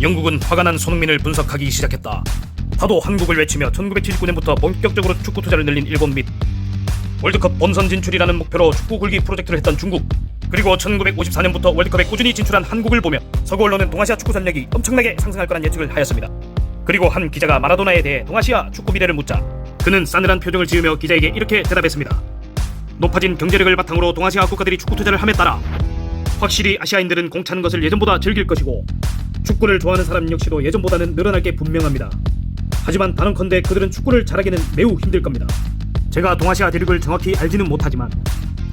영국은 화가 난 손흥민을 분석하기 시작했다. 파도 한국을 외치며 1979년부터 본격적으로 축구 투자를 늘린 일본 및 월드컵 본선 진출이라는 목표로 축구 굴기 프로젝트를 했던 중국, 그리고 1954년부터 월드컵에 꾸준히 진출한 한국을 보며 서구 언론은 동아시아 축구 전력이 엄청나게 상승할 거란 예측을 하였습니다. 그리고 한 기자가 마라도나에 대해 동아시아 축구 미래를 묻자 그는 싸늘한 표정을 지으며 기자에게 이렇게 대답했습니다. 높아진 경제력을 바탕으로 동아시아 국가들이 축구 투자를 함에 따라 확실히 아시아인들은 공차는 것을 예전보다 즐길 것이고 축구를 좋아하는 사람 역시도 예전보다는 늘어날 게 분명합니다. 하지만 단언컨대 그들은 축구를 잘하기는 매우 힘들 겁니다. 제가 동아시아 대륙을 정확히 알지는 못하지만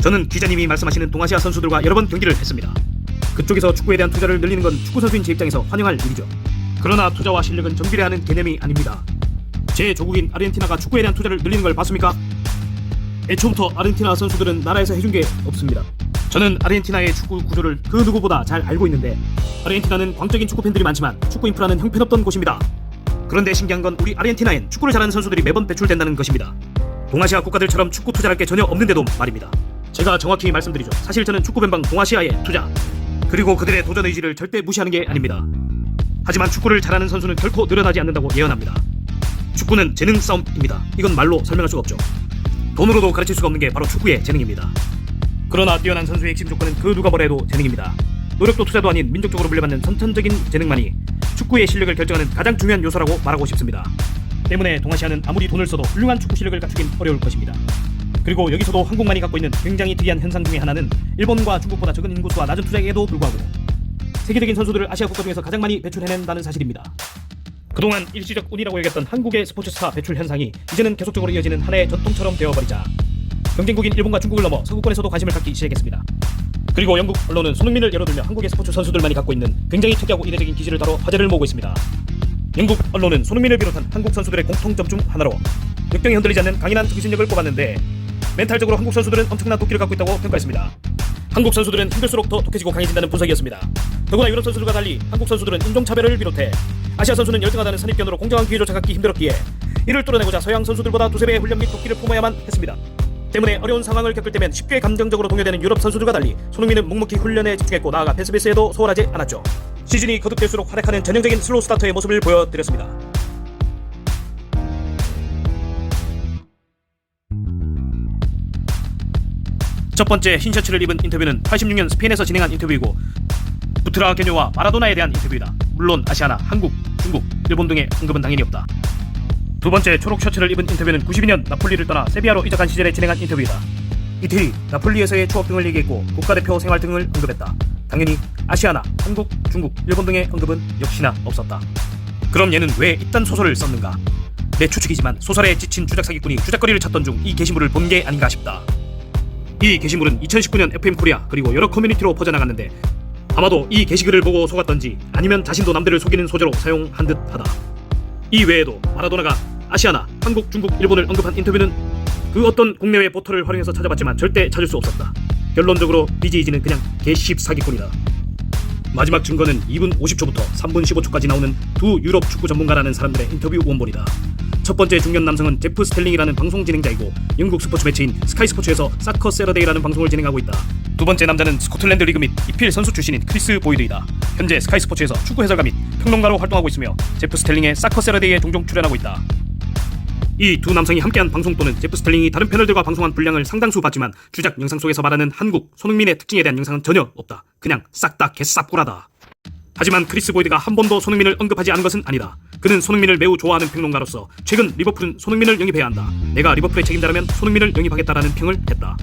저는 기자님이 말씀하시는 동아시아 선수들과 여러 번 경기를 했습니다. 그쪽에서 축구에 대한 투자를 늘리는 건 축구 선수인 제 입장에서 환영할 일이죠. 그러나 투자와 실력은 정비례하는 개념이 아닙니다. 제 조국인 아르헨티나가 축구에 대한 투자를 늘리는 걸 봤습니까? 애초부터 아르헨티나 선수들은 나라에서 해준 게 없습니다. 저는 아르헨티나의 축구 구조를 그 누구보다 잘 알고 있는데 아르헨티나는 광적인 축구 팬들이 많지만 축구 인프라는 형편없던 곳입니다. 그런데 신기한 건 우리 아르헨티나엔 축구를 잘하는 선수들이 매번 배출된다는 것입니다. 동아시아 국가들처럼 축구 투자할 게 전혀 없는데도 말입니다. 제가 정확히 말씀드리죠. 사실 저는 축구 변방 동아시아의 투자, 그리고 그들의 도전 의지를 절대 무시하는 게 아닙니다. 하지만 축구를 잘하는 선수는 결코 늘어나지 않는다고 예언합니다. 축구는 재능 싸움입니다. 이건 말로 설명할 수가 없죠. 돈으로도 가르칠 수가 없는 게 바로 축구의 재능입니다. 그러나 뛰어난 선수의 핵심 조건은 그 누가 뭐래도 재능입니다. 노력도 투자도 아닌 민족적으로 물려받는 선천적인 재능만이 축구의 실력을 결정하는 가장 중요한 요소라고 말하고 싶습니다. 때문에 동아시아는 아무리 돈을 써도 훌륭한 축구 실력을 갖추긴 어려울 것입니다. 그리고 여기서도 한국만이 갖고 있는 굉장히 특이한 현상 중에 하나는 일본과 중국보다 적은 인구수와 낮은 투자액에도 불구하고 세계적인 선수들을 아시아 국가 중에서 가장 많이 배출해낸다는 사실입니다. 그동안 일시적 운이라고 여겼던 한국의 스포츠 스타 배출 현상이 이제는 계속적으로 이어지는 하나의 전통처럼 되어버리자 경쟁국인 일본과 중국을 넘어 서구권에서도 관심을 갖기 시작했습니다. 그리고 영국 언론은 손흥민을 예로 들며 한국의 스포츠 선수들만이 갖고 있는 굉장히 특이하고 이례적인 기질을 다뤄 화제를 모으고 있습니다. 영국 언론은 손흥민을 비롯한 한국 선수들의 공통점 중 하나로 역경에 흔들리지 않는 강인한 정신력을 꼽았는데 멘탈적으로 한국 선수들은 엄청난 도끼를 갖고 있다고 평가했습니다. 한국 선수들은 힘들수록 더 독해지고 강해진다는 분석이었습니다. 더구나 유럽 선수들과 달리 한국 선수들은 인종차별을 비롯해 아시아 선수는 열등하다는 선입견으로 공정한 기회조차 갖기 힘들었기에 이를 뚫어내고자 서양 선수들보다 두세 배의 훈련 및 도끼를 품어야만 했습니다. 때문에 어려운 상황을 겪을 때면 쉽게 감정적으로 동요되는 유럽 선수들과 달리 손흥민은 묵묵히 훈련에 집중했고 나아가 패스미스에도 소홀하지 않았죠. 시즌이 거듭될수록 활약하는 전형적인 슬로우 스타터의 모습을 보여드렸습니다. 첫 번째 흰 셔츠를 입은 인터뷰는 86년 스페인에서 진행한 인터뷰이고 부트라 게뇨와 마라도나에 대한 인터뷰이다. 물론 아시아나, 한국, 중국, 일본 등의 언급은 당연히 없다. 두 번째 초록 셔츠를 입은 인터뷰는 92년 나폴리를 떠나 세비야로 이적한 시절에 진행한 인터뷰이다. 이틀이 나폴리에서의 추억 등을 얘기했고 국가대표 생활 등을 언급했다. 당연히 아시아나, 한국, 중국, 일본 등의 언급은 역시나 없었다. 그럼 얘는 왜 이딴 소설을 썼는가? 내 추측이지만 소설에 지친 주작 사기꾼이 주작거리를 찾던 중 이 게시물을 본 게 아닌가 싶다. 이 게시물은 2019년 FM코리아 그리고 여러 커뮤니티로 퍼져나갔는데 아마도 이 게시글을 보고 속았던지 아니면 자신도 남들을 속이는 소재로 사용한 듯하다. 이 외에도 마라도나가 아시아나, 한국, 중국, 일본을 언급한 인터뷰는 그 어떤 국내외 포털을 활용해서 찾아봤지만 절대 찾을 수 없었다. 결론적으로 BJG는 그냥 개씹 사기꾼이다. 마지막 증거는 2분 50초부터 3분 15초까지 나오는 두 유럽 축구 전문가라는 사람들의 인터뷰 원본이다. 첫 번째 중년 남성은 제프 스텔링이라는 방송 진행자이고 영국 스포츠 매체인 스카이 스포츠에서 사커 세러데이라는 방송을 진행하고 있다. 두 번째 남자는 스코틀랜드 리그 및 EPL 선수 출신인 크리스 보이드이다. 현재 스카이 스포츠에서 축구 해설가 및 평론가로 활동하고 있으며 제프 스텔링의 사커 세러데이에 종종 출연하고 있다. 이 두 남성이 함께한 방송 또는 제프 스텔링이 다른 패널들과 방송한 분량을 상당수 봤지만 주작 영상 속에서 말하는 한국, 손흥민의 특징에 대한 영상은 전혀 없다. 그냥 싹 다 개쌉구라다. 하지만 크리스 보이드가 한 번도 손흥민을 언급하지 않은 것은 아니다. 그는 손흥민을 매우 좋아하는 평론가로서 최근 리버풀은 손흥민을 영입해야 한다. 내가 리버풀의 책임자라면 손흥민을 영입하겠다라는 평을 했다.